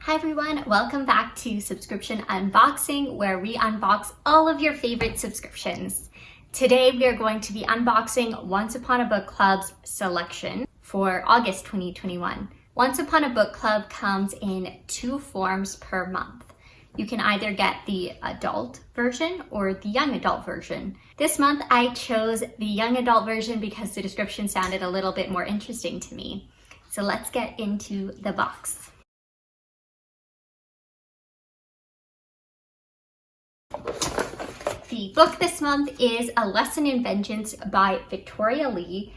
Hi everyone, welcome back to Subscription Unboxing, where we unbox all of your favorite subscriptions. Today we are going to be unboxing Once Upon a Book Club's selection for August 2021. Once Upon a Book Club comes in 2 forms per month. You can either get the adult version or the young adult version. This month I chose the young adult version because the description sounded a little bit more interesting to me. So let's get into the box. The book this month is A Lesson in Vengeance by Victoria Lee,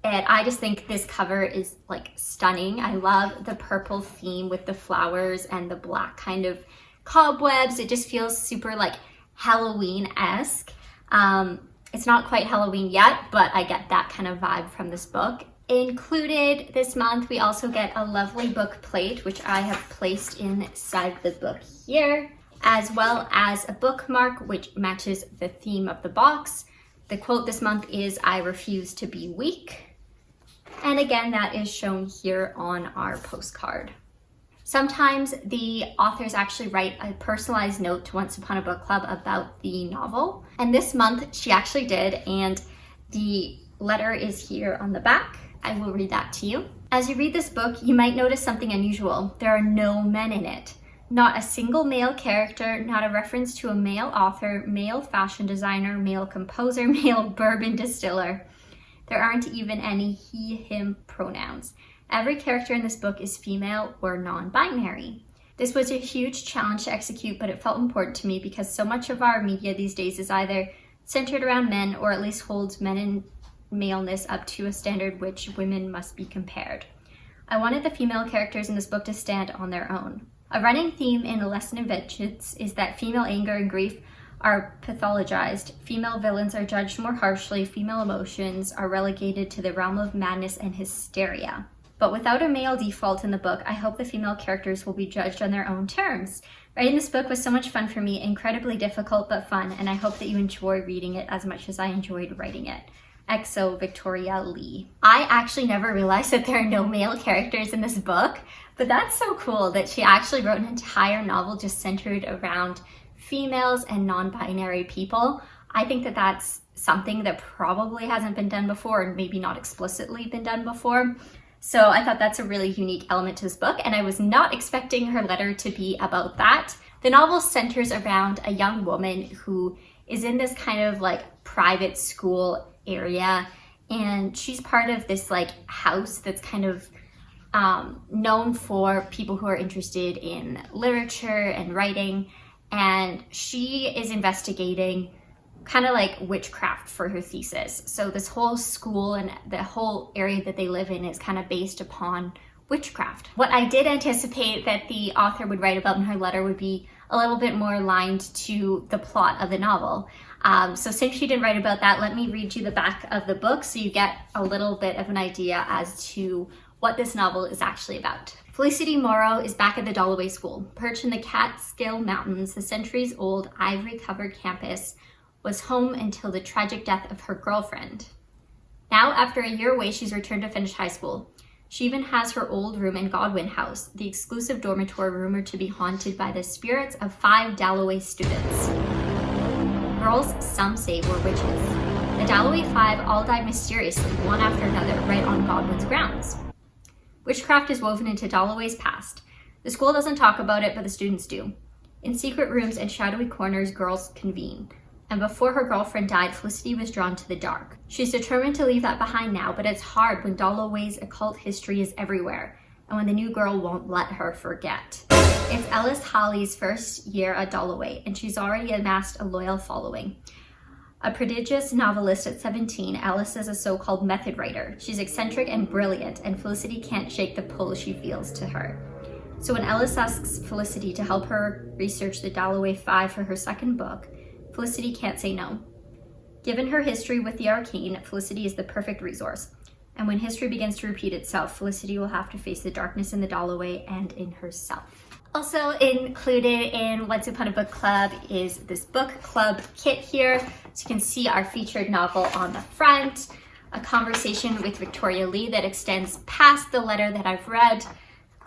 and I just think this cover is like stunning. I love the purple theme with the flowers and the black kind of cobwebs. It just feels super like Halloween-esque. It's not quite Halloween yet, but I get that kind of vibe from this book. Included this month, we also get a lovely book plate, which I have placed inside the book here, as well as a bookmark which matches the theme of the box. The quote this month is, "I refuse to be weak." And again, that is shown here on our postcard. Sometimes the authors actually write a personalized note to Once Upon a Book Club about the novel. And this month she actually did, and the letter is here on the back. I will read that to you. As you read this book, you might notice something unusual. There are no men in it. Not a single male character, not a reference to a male author, male fashion designer, male composer, male bourbon distiller. There aren't even any he, him pronouns. Every character in this book is female or non-binary. This was a huge challenge to execute, but it felt important to me because so much of our media these days is either centered around men or at least holds men and maleness up to a standard which women must be compared. I wanted the female characters in this book to stand on their own. A running theme in A Lesson in Vengeance is that female anger and grief are pathologized, female villains are judged more harshly, female emotions are relegated to the realm of madness and hysteria. But without a male default in the book, I hope the female characters will be judged on their own terms. Writing this book was so much fun for me, incredibly difficult but fun, and I hope that you enjoy reading it as much as I enjoyed writing it. XO Victoria Lee. I actually never realized that there are no male characters in this book, but that's so cool that she actually wrote an entire novel just centered around females and non-binary people. I think that that's something that probably hasn't been done before, and maybe not explicitly been done before. So I thought that's a really unique element to this book, and I was not expecting her letter to be about that. The novel centers around a young woman who is in this kind of like private school area, and she's part of this like house that's kind of known for people who are interested in literature and writing, and she is investigating kind of like witchcraft for her thesis. So this whole school and the whole area that they live in is kind of based upon witchcraft. What I did anticipate that the author would write about in her letter would be a little bit more aligned to the plot of the novel. So since she didn't write about that, let me read you the back of the book so you get a little bit of an idea as to what this novel is actually about. Felicity Morrow is back at the Dalloway School. Perched in the Catskill Mountains, the centuries-old ivy-covered campus was home until the tragic death of her girlfriend. Now, after a year away, she's returned to finish high school. She even has her old room in Godwin House, the exclusive dormitory rumored to be haunted by the spirits of 5 Dalloway students. Girls, some say, were witches. The Dalloway 5 all died mysteriously, one after another, right on Godwin's grounds. Witchcraft is woven into Dalloway's past. The school doesn't talk about it, but the students do. In secret rooms and shadowy corners, girls convene. And before her girlfriend died, Felicity was drawn to the dark. She's determined to leave that behind now, but it's hard when Dalloway's occult history is everywhere, and when the new girl won't let her forget. It's Ellis Hawley's first year at Dalloway, and she's already amassed a loyal following. A prodigious novelist at 17, Ellis is a so-called method writer. She's eccentric and brilliant, and Felicity can't shake the pull she feels to her. So when Ellis asks Felicity to help her research the Dalloway 5 for her second book, Felicity can't say no. Given her history with the arcane, Felicity is the perfect resource. And when history begins to repeat itself, Felicity will have to face the darkness in the Dalloway and in herself. Also included in Once Upon a Book Club is this book club kit here. So you can see our featured novel on the front, a conversation with Victoria Lee that extends past the letter that I've read,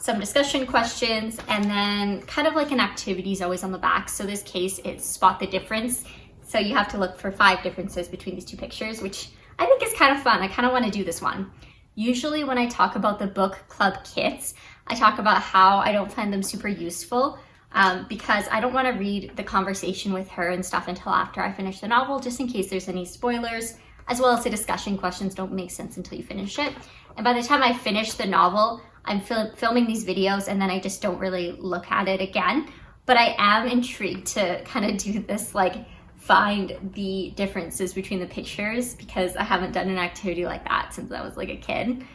some discussion questions, and then kind of like an activity is always on the back. So this case, it's spot the difference. So you have to look for 5 differences between these 2 pictures, which I think is kind of fun. I kind of want to do this one. Usually when I talk about the book club kits, I talk about how I don't find them super useful because I don't want to read the conversation with her and stuff until after I finish the novel, just in case there's any spoilers, as well as the discussion questions don't make sense until you finish it. And by the time I finish the novel, I'm filming these videos and then I just don't really look at it again. But I am intrigued to kind of do this, like find the differences between the pictures, because I haven't done an activity like that since I was like a kid.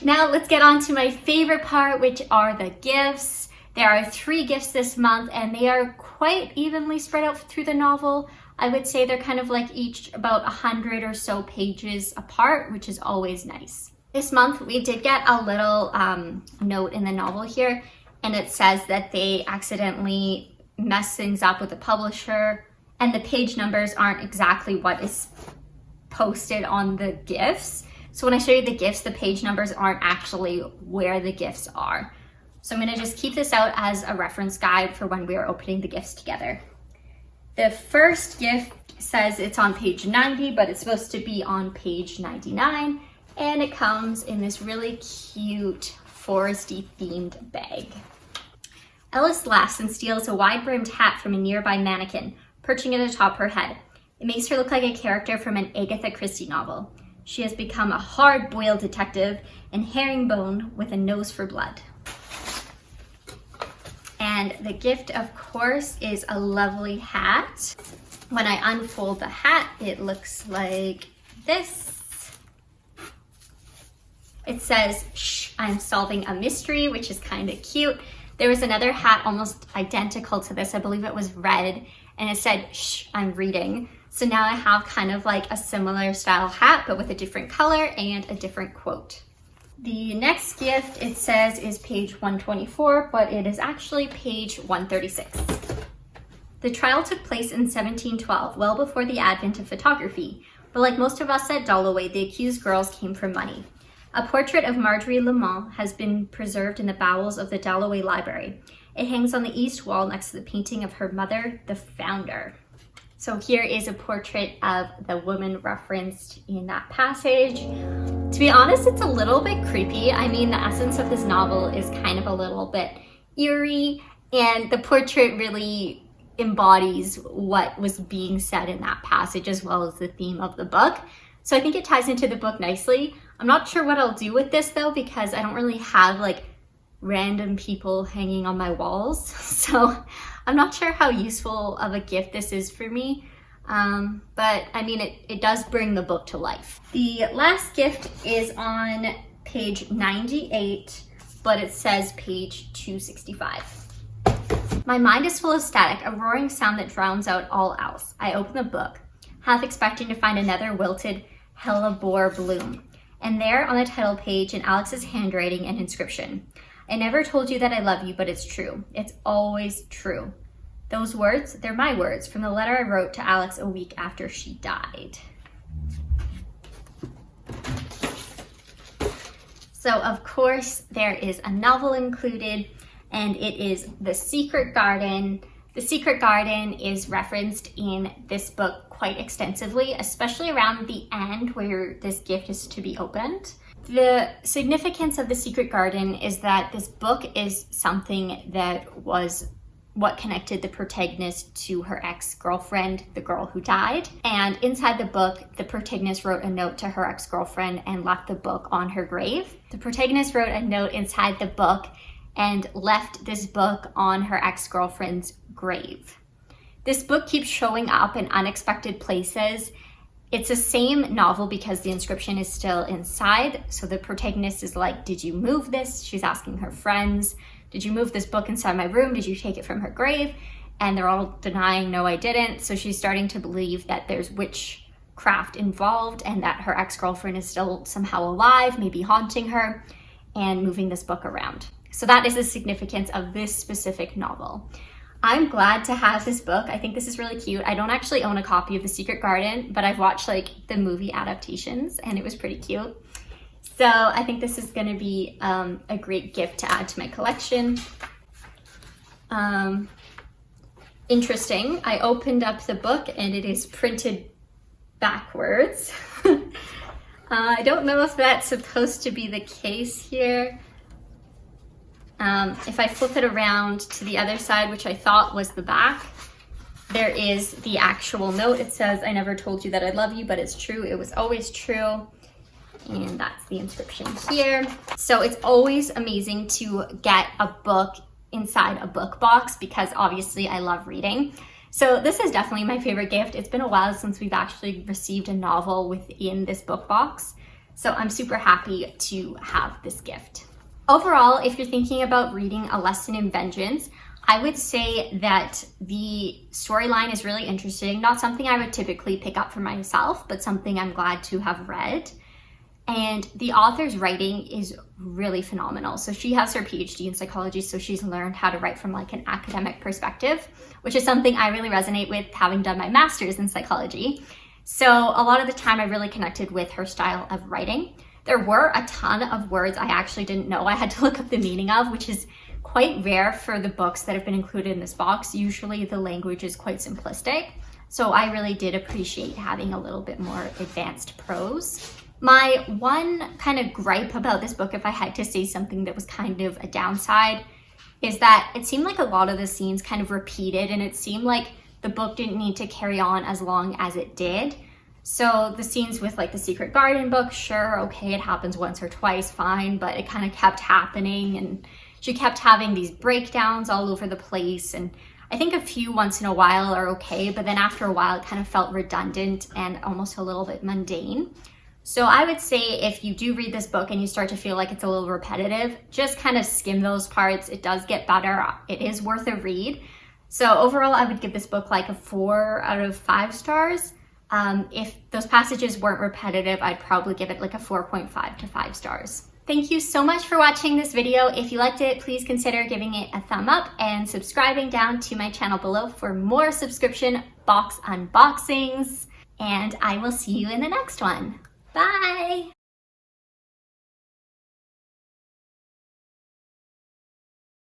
Now let's get on to my favorite part, which are the gifts. There are 3 gifts this month and they are quite evenly spread out through the novel. I would say they're kind of like each about 100 or so pages apart, which is always nice. This month we did get a little note in the novel here, and it says that they accidentally messed things up with the publisher and the page numbers aren't exactly what is posted on the gifts. So when I show you the gifts, the page numbers aren't actually where the gifts are. So I'm gonna just keep this out as a reference guide for when we are opening the gifts together. The first gift says it's on page 90, but it's supposed to be on page 99. And it comes in this really cute foresty themed bag. Ellis laughs and steals a wide-brimmed hat from a nearby mannequin, perching it atop her head. It makes her look like a character from an Agatha Christie novel. She has become a hard-boiled detective and herringbone with a nose for blood. And the gift, of course, is a lovely hat. When I unfold the hat, it looks like this. It says, "Shh, I'm solving a mystery," which is kind of cute. There was another hat almost identical to this. I believe it was red, and it said, "Shh, I'm reading." So now I have kind of like a similar style hat, but with a different color and a different quote. The next gift, it says, is page 124, but it is actually page 136. The trial took place in 1712, well before the advent of photography. But like most of us at Dalloway, the accused girls came from money. A portrait of Marjorie Lamont has been preserved in the bowels of the Dalloway Library. It hangs on the east wall next to the painting of her mother, the founder. So here is a portrait of the woman referenced in that passage. To be honest, it's a little bit creepy. I mean, the essence of this novel is kind of a little bit eerie, and the portrait really embodies what was being said in that passage as well as the theme of the book. So I think it ties into the book nicely. I'm not sure what I'll do with this though, because I don't really have like random people hanging on my walls. So I'm not sure how useful of a gift this is for me. But I mean, it does bring the book to life. The last gift is on page 98, but it says page 265. My mind is full of static, a roaring sound that drowns out all else. I open the book, half expecting to find another wilted hellebore bloom. And there on the title page in Alex's handwriting, an inscription. I never told you that I love you, but it's true. It's always true. Those words, they're my words from the letter I wrote to Alex a week after she died. So of course there is a novel included, and it is The Secret Garden. The Secret Garden is referenced in this book quite extensively, especially around the end where this gift is to be opened. The significance of The Secret Garden is that this book is something that was what connected the protagonist to her ex-girlfriend, the girl who died. And inside the book, the protagonist wrote a note to her ex-girlfriend and left the book on her grave. The protagonist wrote a note inside the book and left this book on her ex-girlfriend's grave. This book keeps showing up in unexpected places. It's the same novel because the inscription is still inside. So the protagonist is like, did you move this? She's asking her friends, did you move this book inside my room? Did you take it from her grave? And they're all denying, no, I didn't. So she's starting to believe that there's witchcraft involved and that her ex-girlfriend is still somehow alive, maybe haunting her and moving this book around. So that is the significance of this specific novel. I'm glad to have this book. I think this is really cute. I don't actually own a copy of The Secret Garden, but I've watched like the movie adaptations and it was pretty cute. So I think this is going to be a great gift to add to my collection. Interesting, I opened up the book and it is printed backwards. I don't know if that's supposed to be the case here. If I flip it around to the other side, which I thought was the back, there is the actual note. It says, "I never told you that I love you, but it's true. It was always true." And that's the inscription here. So it's always amazing to get a book inside a book box because obviously I love reading. So this is definitely my favorite gift. It's been a while since we've actually received a novel within this book box. So I'm super happy to have this gift. Overall, if you're thinking about reading A Lesson in Vengeance, I would say that the storyline is really interesting. Not something I would typically pick up for myself, but something I'm glad to have read. And the author's writing is really phenomenal. So she has her PhD in psychology, so she's learned how to write from like an academic perspective, which is something I really resonate with, having done my master's in psychology. So a lot of the time I really connected with her style of writing. There were a ton of words I actually didn't know I had to look up the meaning of, which is quite rare for the books that have been included in this box. Usually the language is quite simplistic. So I really did appreciate having a little bit more advanced prose. My one kind of gripe about this book, if I had to say something that was kind of a downside, is that it seemed like a lot of the scenes kind of repeated, and it seemed like the book didn't need to carry on as long as it did. So the scenes with like the Secret Garden book, sure, okay, it happens once or twice, fine, but it kind of kept happening, and she kept having these breakdowns all over the place, and I think a few once in a while are okay, but then after a while it kind of felt redundant and almost a little bit mundane. So I would say if you do read this book and you start to feel like it's a little repetitive, just kind of skim those parts. It does get better. It is worth a read. So overall, I would give this book like a 4 out of 5 stars. If those passages weren't repetitive, I'd probably give it like a 4.5 to 5 stars. Thank you so much for watching this video. If you liked it, please consider giving it a thumb up and subscribing down to my channel below for more subscription box unboxings. And I will see you in the next one. Bye!